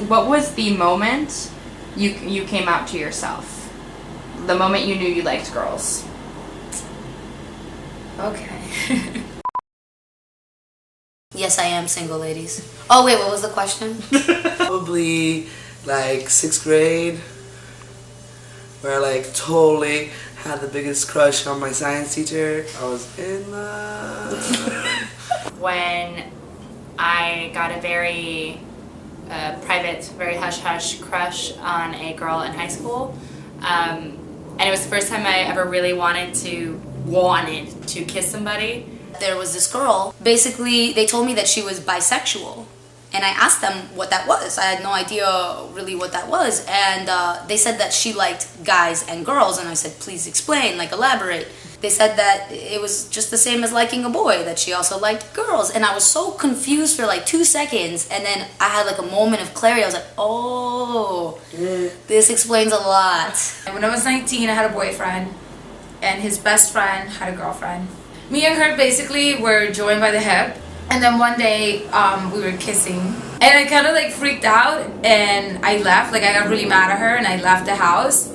What was the moment you came out to yourself? The moment you knew you liked girls? Okay. Yes, I am single, ladies. Oh, wait, what was the question? Probably like 6th grade, where I like totally had the biggest crush on my science teacher. I was in love. When I got a very private, very hush-hush crush on a girl in high school. And it was the first time I ever really wanted to kiss somebody. There was this girl, basically they told me that she was bisexual, and I asked them what that was. I had no idea really what that was, and they said that she liked guys and girls, and I said, please explain, like elaborate. They said that it was just the same as liking a boy, that she also liked girls, and I was so confused for like 2 seconds, and then I had like a moment of clarity. I was like, oh, this explains a lot. When I was 19, I had a boyfriend, and his best friend had a girlfriend. Me and her basically were joined by the hip, and then one day we were kissing, and I kind of like freaked out, and I left. Like I got really mad at her, and I left the house.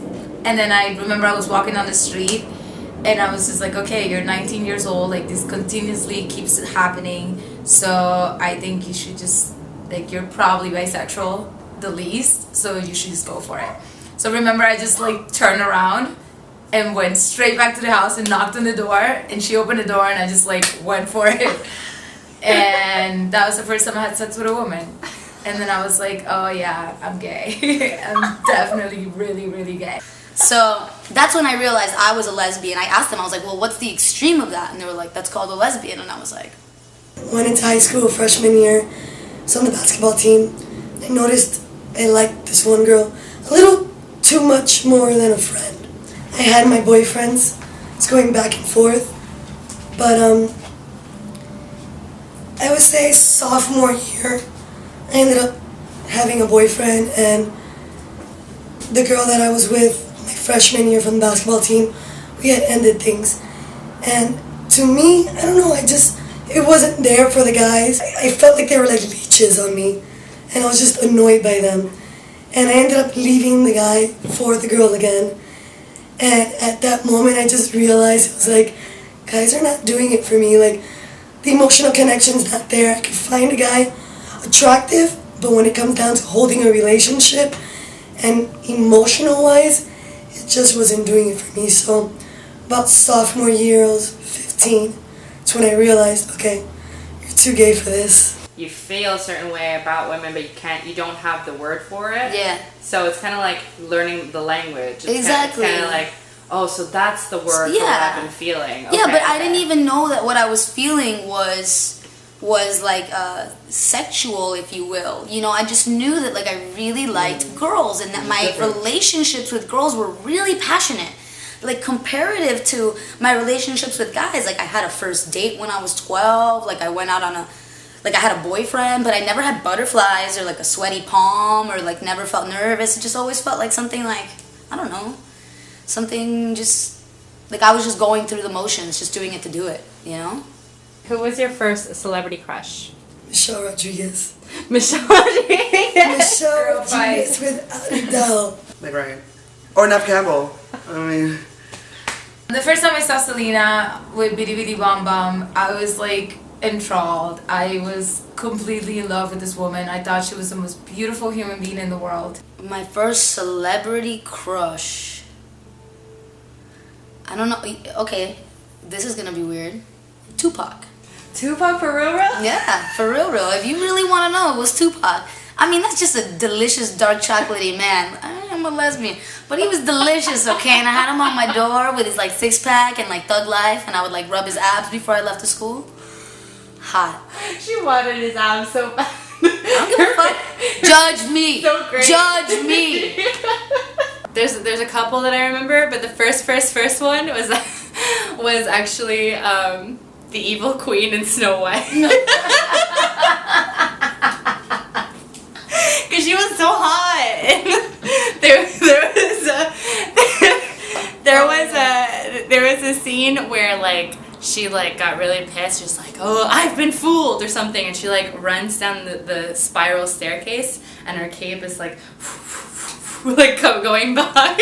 And then I remember I was walking down the street, and I was just like, okay, you're 19 years old, like this continuously keeps happening, so I think you should just, like, you're probably bisexual the least, so you should just go for it. So remember I just like turned around and went straight back to the house and knocked on the door, and she opened the door, and I just like went for it. And that was the first time I had sex with a woman. And then I was like, oh yeah, I'm gay. I'm definitely really, really gay. So that's when I realized I was a lesbian. I asked them, I was like, well, what's the extreme of that? And they were like, that's called a lesbian. And I was like, went into high school freshman year, was on the basketball team. I noticed I liked this one girl a little too much more than a friend. I had my boyfriends, it's going back and forth, but I would say sophomore year, I ended up having a boyfriend, and the girl that I was with my freshman year from the basketball team, we had ended things. And to me, I don't know, it wasn't there for the guys. I felt like they were like leeches on me, and I was just annoyed by them. And I ended up leaving the guy for the girl again. And at that moment, I just realized, it was like, guys are not doing it for me. Like, the emotional connection's not there. I could find a guy attractive, but when it comes down to holding a relationship and emotional-wise, it just wasn't doing it for me. So about sophomore year, I was 15. That's when I realized, okay, you're too gay for this. You feel a certain way about women, but you don't have the word for it. yeah. So it's kind of like learning the language. It's Exactly. Kind of like, oh, so that's the word for what Yeah. I've been feeling. Yeah, Okay, but I okay. didn't even know that what I was feeling was like sexual, if you will. You know, I just knew that like I really liked girls, and that my relationships with girls were really passionate. Like comparative to my relationships with guys, like I had a first date when I was 12. Like I went out on I had a boyfriend, but I never had butterflies or like a sweaty palm, or like never felt nervous. It just always felt like something like, I don't know, something just like I was just going through the motions, just doing it to do it, you know? Who was your first celebrity crush? Michelle Rodriguez. Michelle Rodriguez. Michelle Rodriguez, without a doubt. Meg Ryan. Or Nev Campbell. I mean, The first time I saw Selena with Bidi Bidi Bom Bom, I was like enthralled. I was completely in love with this woman. I thought she was the most beautiful human being in the world. My first celebrity crush. I don't know. Okay, this is gonna be weird. Tupac. Tupac for real? Yeah, for real. If you really want to know, it was Tupac. I mean, that's just a delicious dark chocolatey man. I'm a lesbian, but he was delicious, okay? And I had him on my door with his like 6-pack and like Thug Life, and I would like rub his abs before I left to school. Hot. She wanted his abs so bad. I don't give a fuck. Judge me. So great. Judge me. There's a couple that I remember, but the first one was actually the evil queen in Snow White. Because she was so hot. there was a scene where like she like got really pissed. She's like, "Oh, I've been fooled" or something, and she like runs down the spiral staircase, and her cape is like like going behind.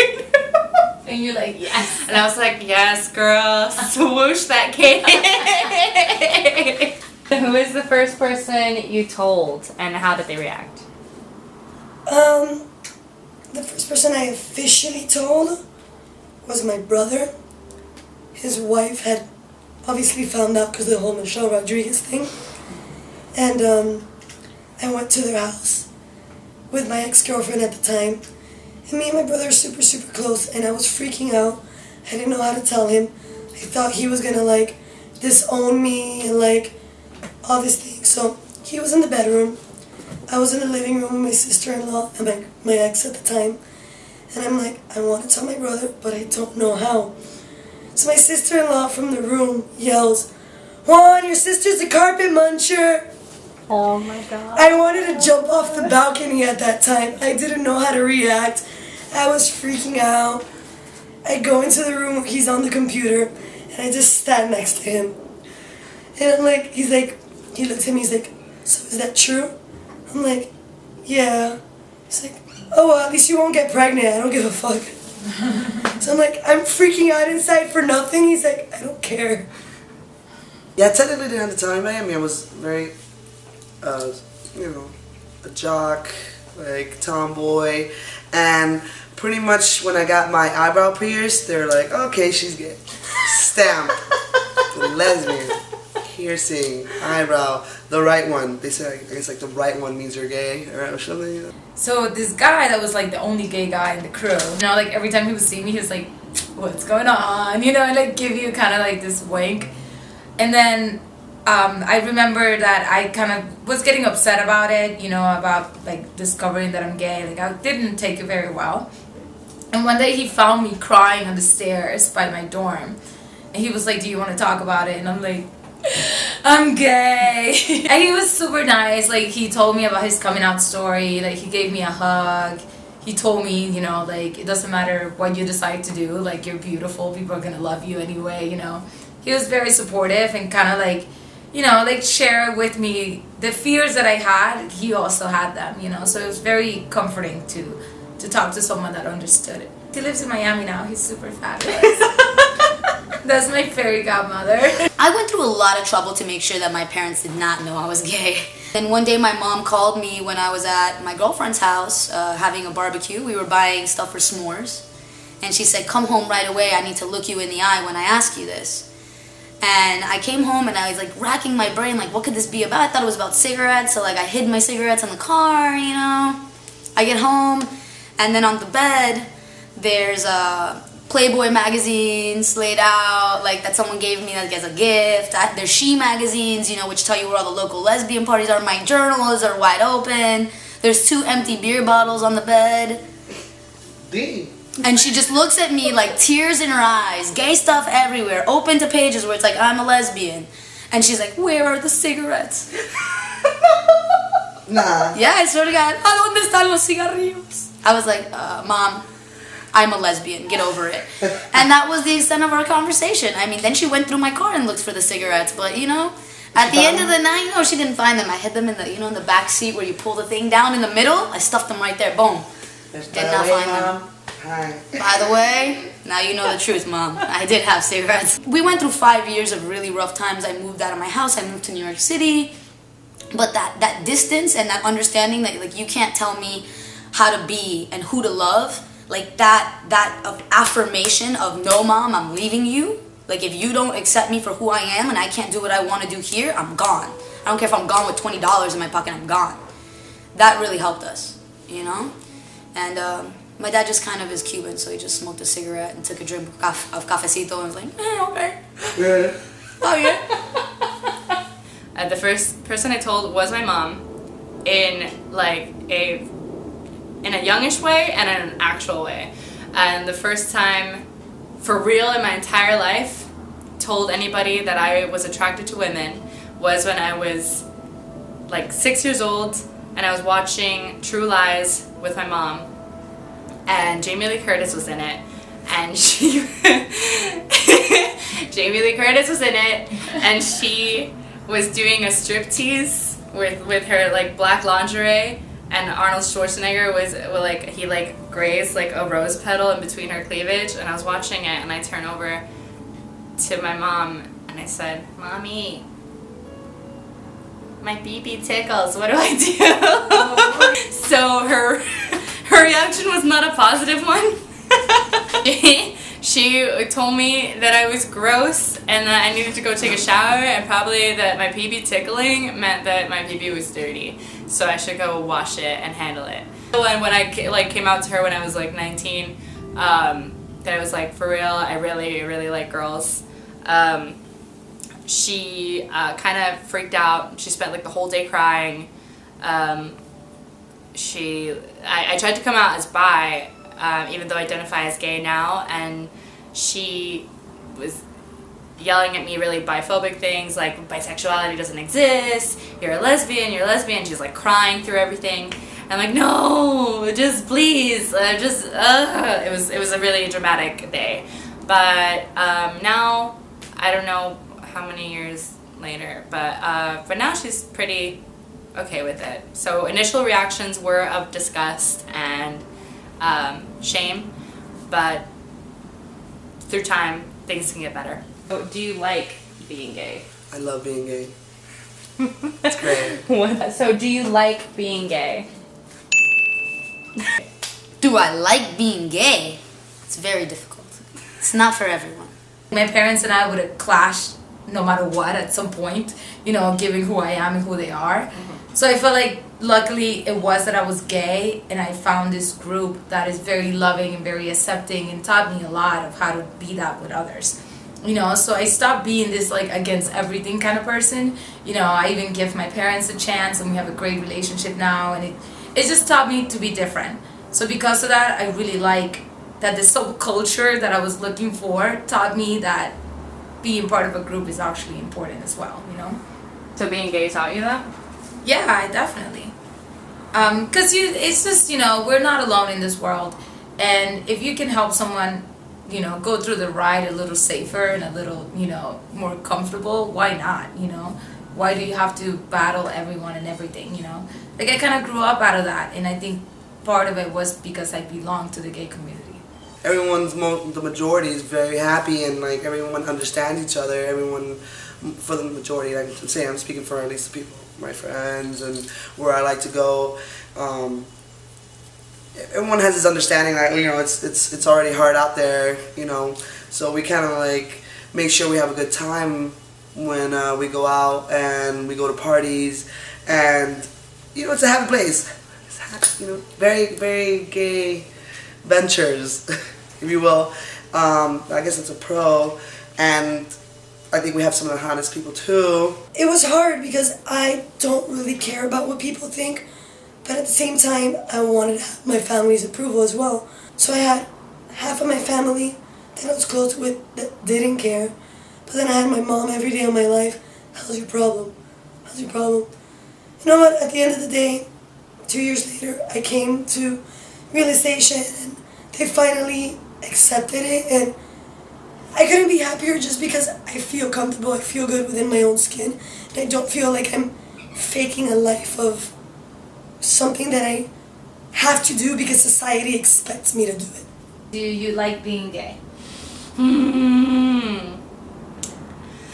And you're like, yes. And I was like, "Yes, girl, swoosh that cape." Who is the first person you told, and how did they react? The first person I officially told was my brother. His wife had obviously found out because of the whole Michelle Rodriguez thing. And I went to their house with my ex-girlfriend at the time. And me and my brother are super, super close, and I was freaking out. I didn't know how to tell him. I thought he was gonna like disown me and like all this thing. So he was in the bedroom. I was in the living room with my sister-in-law and my ex at the time. And I'm like, I want to tell my brother, but I don't know how. So my sister-in-law from the room yells, "Juan, your sister's a carpet muncher." Oh my god. I wanted to jump off the balcony at that time. I didn't know how to react. I was freaking out. I go into the room where he's on the computer, and I just stand next to him. And I'm like, he looks at me, he's like, "So is that true?" I'm like, "Yeah." He's like, "Oh, well, at least you won't get pregnant. I don't give a fuck." So I'm like, I'm freaking out inside for nothing. He's like, "I don't care." Yeah, I technically didn't have to tell anybody. I mean, I was very, a jock, like tomboy, and pretty much when I got my eyebrow pierced, they were like, "Okay, she's gay." Stamp. The lesbian. Piercing. Eyebrow. The right one. They said, I guess, like, the right one means you're gay, or something, you know? So this guy that was like the only gay guy in the crew, like every time he would see me, he was like, "What's going on?" And like give you kind of like this wink. And then I remember that I kind of was getting upset about it, about like discovering that I'm gay. Like I didn't take it very well. And one day he found me crying on the stairs by my dorm. And he was like, "Do you want to talk about it?" And I'm like, "I'm gay." And he was super nice. Like he told me about his coming out story. Like he gave me a hug. He told me, like it doesn't matter what you decide to do. Like you're beautiful. People are gonna love you anyway. He was very supportive and kind of like, like share with me the fears that I had. He also had them. So it was very comforting to talk to someone that understood it. He lives in Miami now. He's super fabulous. That's my fairy godmother. I went through a lot of trouble to make sure that my parents did not know I was gay. And one day my mom called me when I was at my girlfriend's house having a barbecue. We were buying stuff for s'mores. And she said, "Come home right away. I need to look you in the eye when I ask you this." And I came home and I was like racking my brain, like what could this be about? I thought it was about cigarettes. So like I hid my cigarettes in the car, I get home and then on the bed there's Playboy magazines laid out, like that someone gave me like as a gift. There's She magazines, which tell you where all the local lesbian parties are. My journals are wide open. There's 2 empty beer bottles on the bed. Damn. And she just looks at me like tears in her eyes, gay stuff everywhere, open to pages where it's like, "I'm a lesbian." And she's like, "Where are the cigarettes?" Nah. Yeah, I swear to God, "¿A dónde están los cigarrillos?" I was like, "Mom, I'm a lesbian, get over it." And that was the extent of our conversation. I mean, then she went through my car and looked for the cigarettes, but at the end of the night, she didn't find them. I hid them in the, in the back seat where you pull the thing down in the middle. I stuffed them right there, boom. Did not find them. Hi. By the way, now you know the truth, Mom. I did have cigarettes. We went through 5 years of really rough times. I moved out of my house. I moved to New York City. But that distance and that understanding that like you can't tell me how to be and who to love, like that of affirmation of no, Mom, I'm leaving you. Like if you don't accept me for who I am and I can't do what I want to do here, I'm gone. I don't care if I'm gone with $20 in my pocket, I'm gone. That really helped us, And my dad just kind of is Cuban, so he just smoked a cigarette and took a drink of cafecito and was like, okay. Yeah. Oh, yeah. The first person I told was my mom in a youngish way and in an actual way. And the first time for real in my entire life told anybody that I was attracted to women was when I was like 6 years old and I was watching True Lies with my mom. And Jamie Lee Curtis was in it, and she Jamie Lee Curtis was in it, and she was doing a striptease with her like black lingerie, and Arnold Schwarzenegger was like he like grazed like a rose petal in between her cleavage, and I was watching it, and I turned over to my mom and I said, "Mommy, my BB tickles. What do I do?" So her reaction was not a positive one. She told me that I was gross and that I needed to go take a shower, and probably that my PB tickling meant that my PB was dirty, so I should go wash it and handle it. And when I like came out to her when I was like 19, that I was like, for real, I really, really like girls. She kind of freaked out. She spent like the whole day crying. I tried to come out as bi, even though I identify as gay now, and she was yelling at me really biphobic things like bisexuality doesn't exist, you're a lesbian. She's like crying through everything. I'm like, no, just please, it was a really dramatic day. But now, I don't know how many years later, but now she's pretty okay with it. So initial reactions were of disgust and shame, but through time, things can get better. Do you like being gay? I love being gay. It's great. So do you like being gay? Do I like being gay? It's very difficult. It's not for everyone. My parents and I would have clashed no matter what at some point, you know, given who I am and who they are. Mm-hmm. So I felt like luckily it was that I was gay, and I found this group that is very loving and very accepting and taught me a lot of how to be that with others. You know, so I stopped being this like against everything kind of person. You know, I even give my parents a chance, and we have a great relationship now, and it just taught me to be different. So because of that, I really like that the subculture that I was looking for taught me that being part of a group is actually important as well, you know? So being gay taught you that? Yeah, definitely. Because it's just, you know, we're not alone in this world. And if you can help someone, you know, go through the ride a little safer and a little, you know, more comfortable, why not, you know? Why do you have to battle everyone and everything, you know? Like, I kind of grew up out of that, and I think part of it was because I belonged to the gay community. The majority is very happy, and like everyone understands each other. Everyone, for the majority, like I'm saying, I'm speaking for at least the people, my friends, and where I like to go. Everyone has this understanding that, you know, it's already hard out there, you know. So we kind of like make sure we have a good time when we go out and we go to parties, and you know, it's a happy place. It's, you know, very, very gay ventures, if you will. I guess it's a pro, and I think we have some of the hottest people too. It was hard because I don't really care about what people think, but at the same time, I wanted to have my family's approval as well. So I had half of my family that I was close with that didn't care, but then I had my mom every day of my life. How's your problem? How's your problem? You know what? At the end of the day, 2 years later, I came to realization, and they finally accepted it, and I couldn't be happier just because I feel comfortable, I feel good within my own skin, and I don't feel like I'm faking a life of something that I have to do because society expects me to do it. Do you like being gay?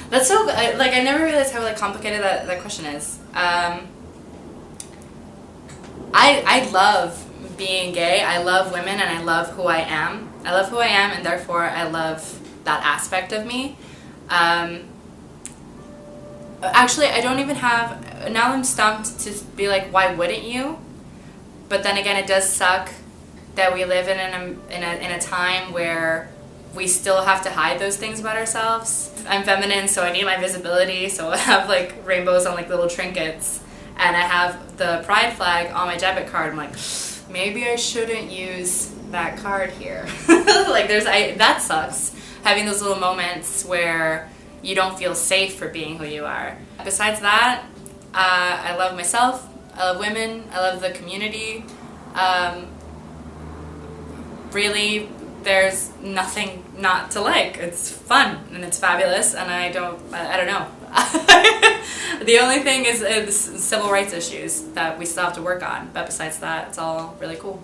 That's so, like, I never realized how, like, complicated that question is. I love being gay. I love women, and I love who I am. I love who I am, and therefore I love that aspect of me. Actually, I don't even have, now I'm stumped to be like, why wouldn't you? But then again, it does suck that we live in a time where we still have to hide those things about ourselves. I'm feminine, so I need my visibility, so I have like rainbows on like little trinkets, and I have the pride flag on my debit card. I'm like, maybe I shouldn't use that card here. Like that sucks. Having those little moments where you don't feel safe for being who you are. Besides that, I love myself, I love women, I love the community. Really there's nothing not to like. It's fun and it's fabulous, and I don't know. The only thing is civil rights issues that we still have to work on, but besides that, it's all really cool.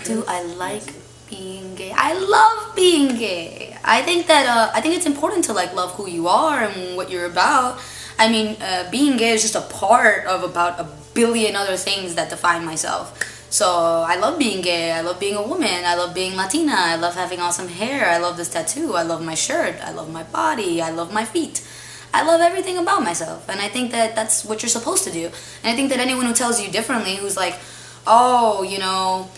Do I like being gay? I love being gay. I think that I think it's important to like love who you are and what you're about. I mean, being gay is just a part of about a billion other things that define myself. So I love being gay. I love being a woman. I love being Latina. I love having awesome hair. I love this tattoo. I love my shirt. I love my body. I love my feet. I love everything about myself. And I think that that's what you're supposed to do. And I think that anyone who tells you differently, who's like, oh, you know,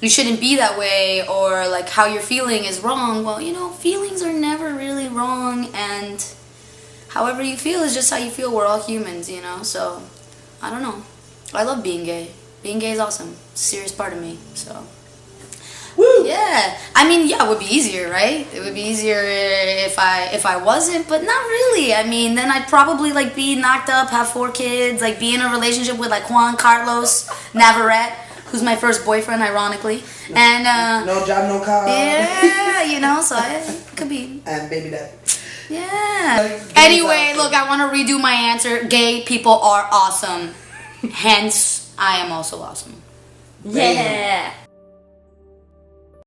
you shouldn't be that way, or like how you're feeling is wrong. Well, you know, feelings are never really wrong, and however you feel is just how you feel. We're all humans, you know. So I don't know. I love being gay. Being gay is awesome. It's a serious part of me. So Woo! yeah. I mean, yeah, it would be easier, right? It would be easier if I wasn't, but not really. I mean, then I'd probably like be knocked up, have 4 kids, like be in a relationship with like Juan Carlos Navarrete, who's my first boyfriend, ironically. And no job, no car. yeah, you know, so it could be. And baby daddy. Yeah. Anyway, look, I want to redo my answer. Gay people are awesome. Hence, I am also awesome. Yeah.